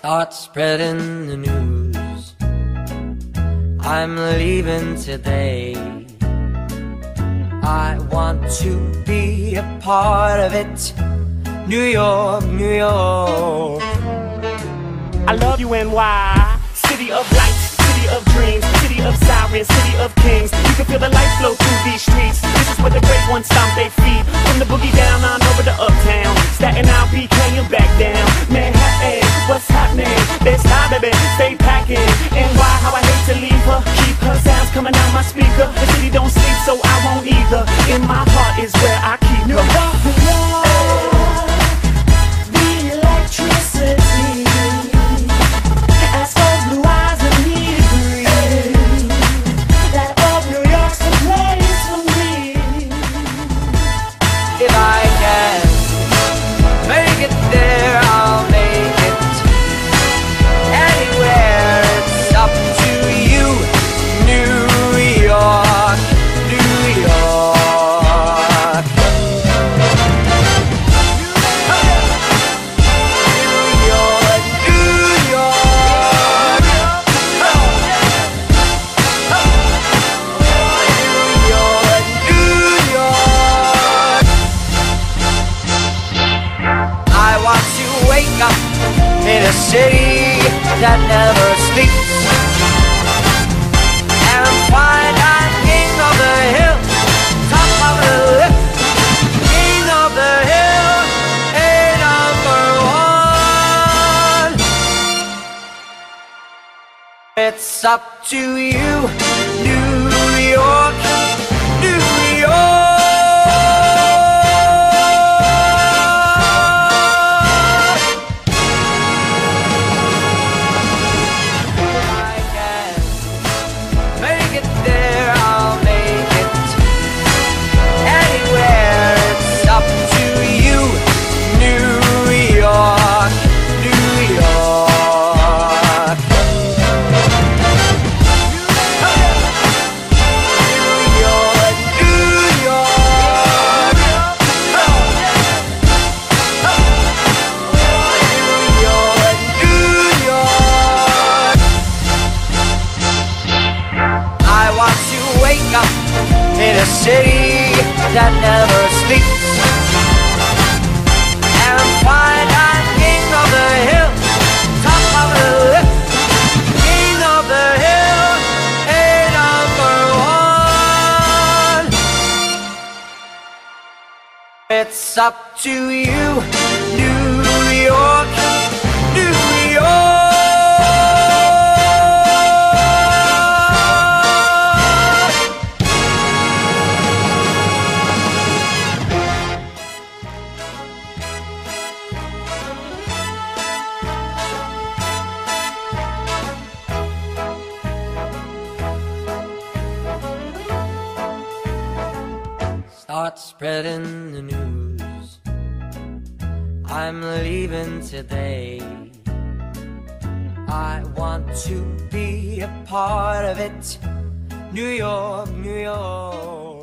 Start spreading the news. I'm leaving today. I want to be a part of it. New York, New York. I love you, NY. City of lights, city of dreams, city of sirens, city of kings. You can feel the light flow through these streets. This is where the great ones stomp their feet. From the boogie down on over to uptown, Staten Island, BK and back down. Manhattan, what's happening? Let's stop, baby, stay packing. NY, how I hate to leave her. Keep her sounds coming out my speaker. The city don't sleep, so I won't either. In my heart is where I keep her. The electricity. As for blue eyes and me to breathe. That old New York's the place for me. If I can make it there, I'll make it. Anywhere, it's up to you. New York, New York. New York, New York. New York, New York. I want to wake up in a city that never sleeps and find I'm king of the hill, top of the list, king of the hill, hey, number one. It's up to you, New York, New York. In a city that never sleeps and find I'm king of the hill, top of the list, king of the hill, hey, number one. It's up to you, New York, New York. Start spreading the news. I'm leaving today. I want to be a part of it. New York, New York.